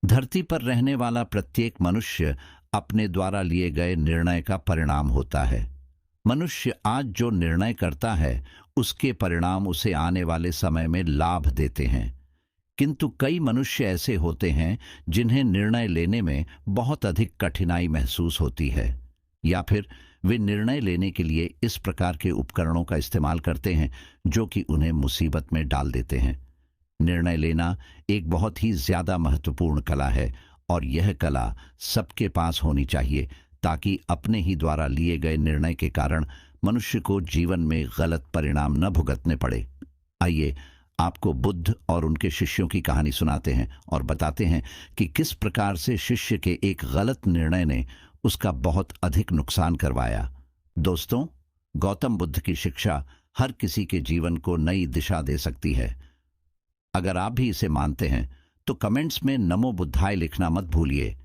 धरती पर रहने वाला प्रत्येक मनुष्य अपने द्वारा लिए गए निर्णय का परिणाम होता है। मनुष्य आज जो निर्णय करता है उसके परिणाम उसे आने वाले समय में लाभ देते हैं। किंतु कई मनुष्य ऐसे होते हैं जिन्हें निर्णय लेने में बहुत अधिक कठिनाई महसूस होती है, या फिर वे निर्णय लेने के लिए इस प्रकार के उपकरणों का इस्तेमाल करते हैं जो कि उन्हें मुसीबत में डाल देते हैं। निर्णय लेना एक बहुत ही ज्यादा महत्वपूर्ण कला है और यह कला सबके पास होनी चाहिए ताकि अपने ही द्वारा लिए गए निर्णय के कारण मनुष्य को जीवन में गलत परिणाम न भुगतने पड़े। आइए आपको बुद्ध और उनके शिष्यों की कहानी सुनाते हैं और बताते हैं कि किस प्रकार से शिष्य के एक गलत निर्णय ने उसका बहुत अधिक नुकसान करवाया। दोस्तों, गौतम बुद्ध की शिक्षा हर किसी के जीवन को नई दिशा दे सकती है। अगर आप भी इसे मानते हैं तो कमेंट्स में नमो बुद्धाय लिखना मत भूलिए।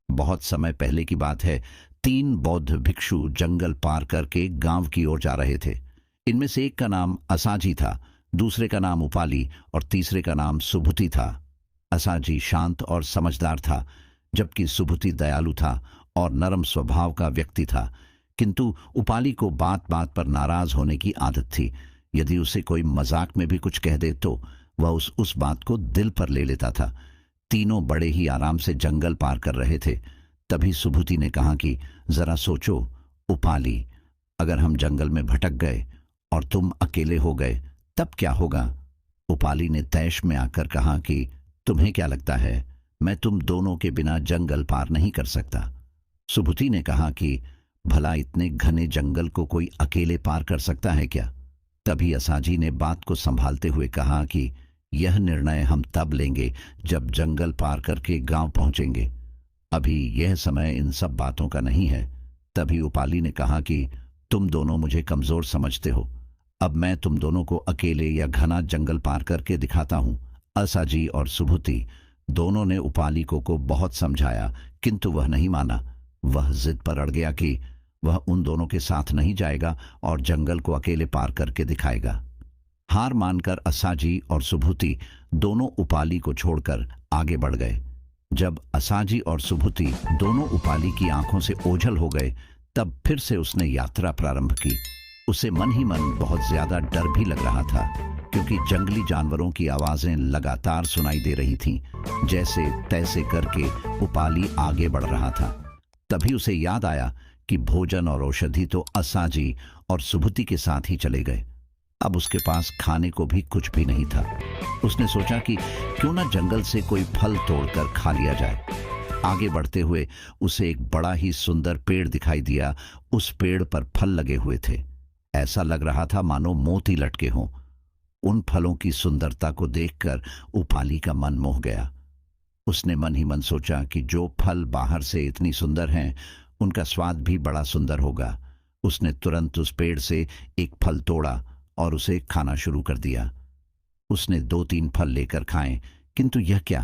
बहुत समय पहले की बात है। 3 बौद्ध भिक्षु जंगल पार करके गांव की ओर जा रहे थे। इनमें से एक का नाम असाजी था, दूसरे का नाम उपाली और तीसरे का नाम सुबुति था। असाजी शांत और समझदार था, जबकि सुबुति दयालु था और नरम स्वभाव का व्यक्ति था। किंतु उपाली को बात बात पर नाराज होने की आदत थी। यदि उसे कोई मजाक में भी कुछ कह दे तो वह उस बात को दिल पर ले लेता था। तीनों बड़े ही आराम से जंगल पार कर रहे थे। तभी सुबुति ने कहा कि जरा सोचो उपाली, अगर हम जंगल में भटक गए और तुम अकेले हो गए तब क्या होगा? उपाली ने तैश में आकर कहा कि तुम्हें क्या लगता है, मैं तुम दोनों के बिना जंगल पार नहीं कर सकता। सुबुति ने कहा कि भला इतने घने जंगल को कोई अकेले पार कर सकता है क्या? तभी असाजी ने बात को संभालते हुए कहा कि यह निर्णय हम तब लेंगे जब जंगल पार करके गांव पहुंचेंगे। अभी यह समय इन सब बातों का नहीं है। तभी उपाली ने कहा कि तुम दोनों मुझे कमजोर समझते हो, अब मैं तुम दोनों को अकेले या घना जंगल पार करके दिखाता हूं। असाजी और सुबुति दोनों ने उपाली को बहुत समझाया, किंतु वह नहीं माना। वह जिद पर अड़ गया कि वह उन दोनों के साथ नहीं जाएगा और जंगल को अकेले पार करके दिखाएगा। हार मानकर असाजी और सुबुति दोनों उपाली को छोड़कर आगे बढ़ गए। जब असाजी और सुबुति दोनों उपाली की आंखों से ओझल हो गए तब फिर से उसने यात्रा प्रारंभ की। उसे मन ही मन बहुत ज्यादा डर भी लग रहा था, क्योंकि जंगली जानवरों की आवाजें लगातार सुनाई दे रही थीं। जैसे तैसे करके उपाली आगे बढ़ रहा था। तभी उसे याद आया कि भोजन और औषधि तो असाजी और सुबुति के साथ ही चले गए। अब उसके पास खाने को भी कुछ भी नहीं था। उसने सोचा कि क्यों ना जंगल से कोई फल तोड़कर खा लिया जाए। आगे बढ़ते हुए उसे एक बड़ा ही सुंदर पेड़ दिखाई दिया। उस पेड़ पर फल लगे हुए थे। ऐसा लग रहा था मानो मोती लटके हों। उन फलों की सुंदरता को देखकर उपाली का मन मोह गया। उसने मन ही मन सोचा कि जो फल बाहर से इतनी सुंदर हैं, उनका स्वाद भी बड़ा सुंदर होगा। उसने तुरंत उस पेड़ से एक फल तोड़ा और उसे खाना शुरू कर दिया। उसने 2-3 फल लेकर खाए, किंतु यह क्या!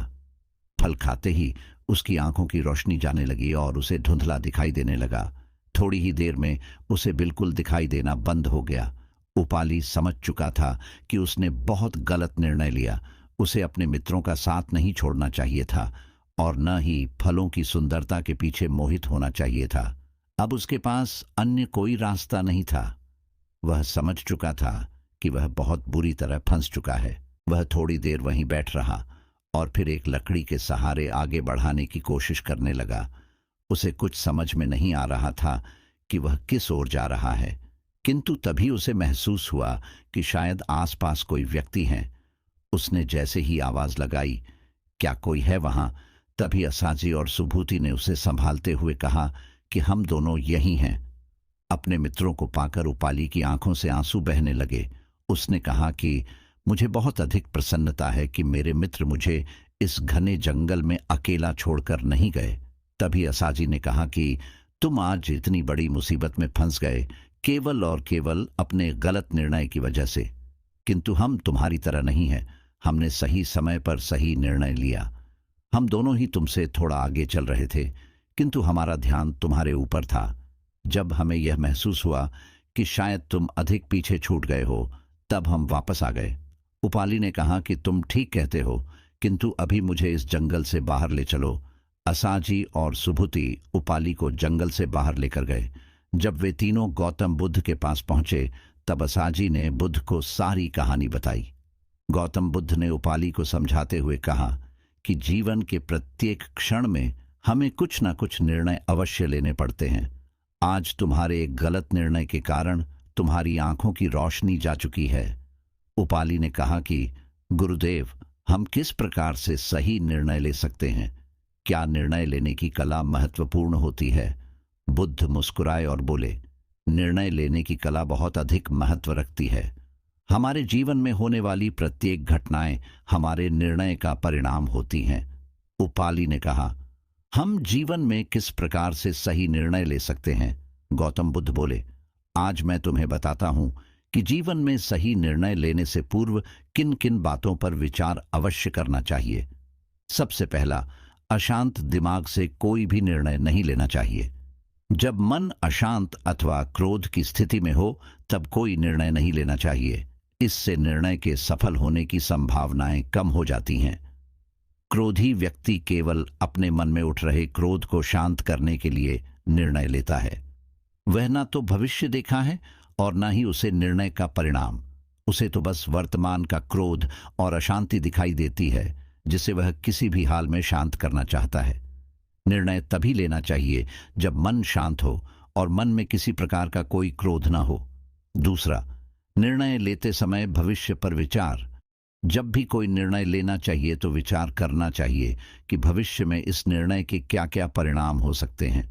फल खाते ही उसकी आंखों की रोशनी जाने लगी और उसे धुंधला दिखाई देने लगा। थोड़ी ही देर में उसे बिल्कुल दिखाई देना बंद हो गया। उपाली समझ चुका था कि उसने बहुत गलत निर्णय लिया। उसे अपने मित्रों का साथ नहीं छोड़ना चाहिए था और न ही फलों की सुंदरता के पीछे मोहित होना चाहिए था। अब उसके पास अन्य कोई रास्ता नहीं था। वह समझ चुका था कि वह बहुत बुरी तरह फंस चुका है। वह थोड़ी देर वहीं बैठ रहा और फिर एक लकड़ी के सहारे आगे बढ़ाने की कोशिश करने लगा। उसे कुछ समझ में नहीं आ रहा था कि वह किस ओर जा रहा है, किंतु तभी उसे महसूस हुआ कि शायद आसपास कोई व्यक्ति है। उसने जैसे ही आवाज लगाई, क्या कोई है वहां? तभी असाजी और सुबुति ने उसे संभालते हुए कहा कि हम दोनों यही हैं। अपने मित्रों को पाकर उपाली की आंखों से आंसू बहने लगे। उसने कहा कि मुझे बहुत अधिक प्रसन्नता है कि मेरे मित्र मुझे इस घने जंगल में अकेला छोड़कर नहीं गए। तभी असाजी ने कहा कि तुम आज इतनी बड़ी मुसीबत में फंस गए केवल और केवल अपने गलत निर्णय की वजह से, किंतु हम तुम्हारी तरह नहीं हैं। हमने सही समय पर सही निर्णय लिया। हम दोनों ही तुमसे थोड़ा आगे चल रहे थे, किंतु हमारा ध्यान तुम्हारे ऊपर था। जब हमें यह महसूस हुआ कि शायद तुम अधिक पीछे छूट गए हो, तब हम वापस आ गए। उपाली ने कहा कि तुम ठीक कहते हो, किंतु अभी मुझे इस जंगल से बाहर ले चलो। असाजी और सुभुति उपाली को जंगल से बाहर लेकर गए। जब वे तीनों गौतम बुद्ध के पास पहुंचे तब असाजी ने बुद्ध को सारी कहानी बताई। गौतम बुद्ध ने उपाली को समझाते हुए कहा कि जीवन के प्रत्येक क्षण में हमें कुछ न कुछ निर्णय अवश्य लेने पड़ते हैं। आज तुम्हारे एक गलत निर्णय के कारण तुम्हारी आंखों की रोशनी जा चुकी है। उपाली ने कहा कि गुरुदेव, हम किस प्रकार से सही निर्णय ले सकते हैं? क्या निर्णय लेने की कला महत्वपूर्ण होती है? बुद्ध मुस्कुराए और बोले, निर्णय लेने की कला बहुत अधिक महत्व रखती है। हमारे जीवन में होने वाली प्रत्येक घटनाएं हमारे निर्णय का परिणाम होती हैं। उपाली ने कहा, हम जीवन में किस प्रकार से सही निर्णय ले सकते हैं? गौतम बुद्ध बोले, आज मैं तुम्हें बताता हूं कि जीवन में सही निर्णय लेने से पूर्व किन किन बातों पर विचार अवश्य करना चाहिए। सबसे पहला, अशांत दिमाग से कोई भी निर्णय नहीं लेना चाहिए। जब मन अशांत अथवा क्रोध की स्थिति में हो तब कोई निर्णय नहीं लेना चाहिए। इससे निर्णय के सफल होने की संभावनाएं कम हो जाती हैं। क्रोधी व्यक्ति केवल अपने मन में उठ रहे क्रोध को शांत करने के लिए निर्णय लेता है। वह ना तो भविष्य देखा है और ना ही उसे निर्णय का परिणाम। उसे तो बस वर्तमान का क्रोध और अशांति दिखाई देती है जिसे वह किसी भी हाल में शांत करना चाहता है। निर्णय तभी लेना चाहिए जब मन शांत हो और मन में किसी प्रकार का कोई क्रोध ना हो। दूसरा, निर्णय लेते समय भविष्य पर विचार। जब भी कोई निर्णय लेना चाहिए तो विचार करना चाहिए कि भविष्य में इस निर्णय के क्या क्या परिणाम हो सकते हैं।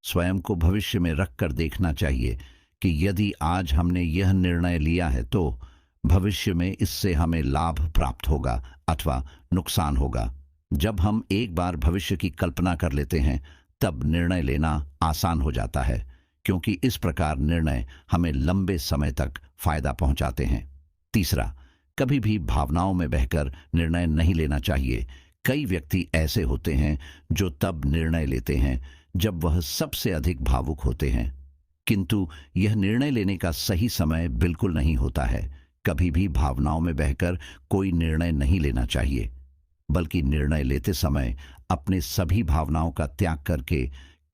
स्वयं को भविष्य में रखकर देखना चाहिए कि यदि आज हमने यह निर्णय लिया है तो भविष्य में इससे हमें लाभ प्राप्त होगा अथवा नुकसान होगा। जब हम एक बार भविष्य की कल्पना कर लेते हैं तब निर्णय लेना आसान हो जाता है, क्योंकि इस प्रकार निर्णय हमें लंबे समय तक फायदा पहुंचाते हैं। तीसरा, कभी भी भावनाओं में बहकर निर्णय नहीं लेना चाहिए। कई व्यक्ति ऐसे होते हैं जो तब निर्णय लेते हैं जब वह सबसे अधिक भावुक होते हैं, किंतु यह निर्णय लेने का सही समय बिल्कुल नहीं होता है। कभी भी भावनाओं में बहकर कोई निर्णय नहीं लेना चाहिए, बल्कि निर्णय लेते समय अपने सभी भावनाओं का त्याग करके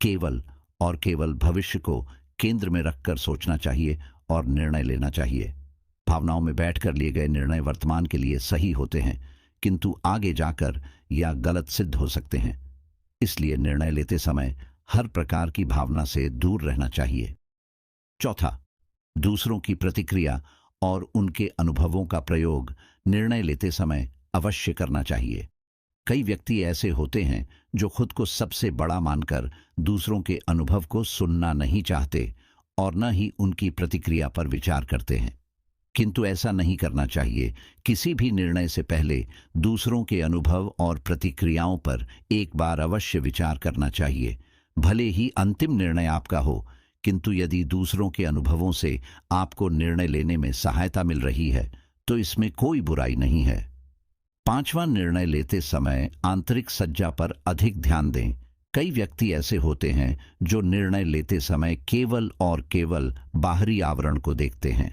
केवल और केवल भविष्य को केंद्र में रखकर सोचना चाहिए और निर्णय लेना चाहिए। भावनाओं में बैठकर लिए गए निर्णय वर्तमान के लिए सही होते हैं, किंतु आगे जाकर यह गलत सिद्ध हो सकते हैं। इसलिए निर्णय लेते समय हर प्रकार की भावना से दूर रहना चाहिए। चौथा, दूसरों की प्रतिक्रिया और उनके अनुभवों का प्रयोग निर्णय लेते समय अवश्य करना चाहिए। कई व्यक्ति ऐसे होते हैं जो खुद को सबसे बड़ा मानकर दूसरों के अनुभव को सुनना नहीं चाहते और न ही उनकी प्रतिक्रिया पर विचार करते हैं, किंतु ऐसा नहीं करना चाहिए। किसी भी निर्णय से पहले दूसरों के अनुभव और प्रतिक्रियाओं पर एक बार अवश्य विचार करना चाहिए। भले ही अंतिम निर्णय आपका हो, किंतु यदि दूसरों के अनुभवों से आपको निर्णय लेने में सहायता मिल रही है तो इसमें कोई बुराई नहीं है। पांचवां, निर्णय लेते समय आंतरिक सज्जा पर अधिक ध्यान दें। कई व्यक्ति ऐसे होते हैं जो निर्णय लेते समय केवल और केवल बाहरी आवरण को देखते हैं।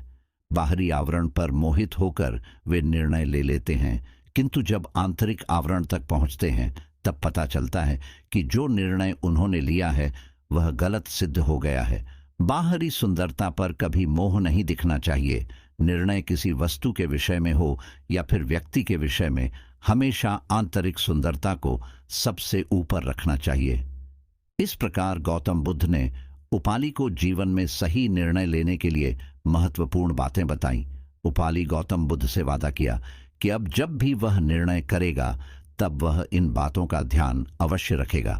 बाहरी आवरण पर मोहित होकर वे निर्णय ले लेते हैं, किंतु जब आंतरिक आवरण तक पहुंचते हैं तब पता चलता है कि जो निर्णय उन्होंने लिया है वह गलत सिद्ध हो गया है। बाहरी सुंदरता पर कभी मोह नहीं दिखना चाहिए। निर्णय किसी वस्तु के विषय में हो या फिर व्यक्ति के विषय में, हमेशा आंतरिक सुंदरता को सबसे ऊपर रखना चाहिए। इस प्रकार गौतम बुद्ध ने उपाली को जीवन में सही निर्णय लेने के लिए महत्वपूर्ण बातें बताईं। उपाली गौतम बुद्ध से वादा किया कि अब जब भी वह निर्णय करेगा तब वह इन बातों का ध्यान अवश्य रखेगा।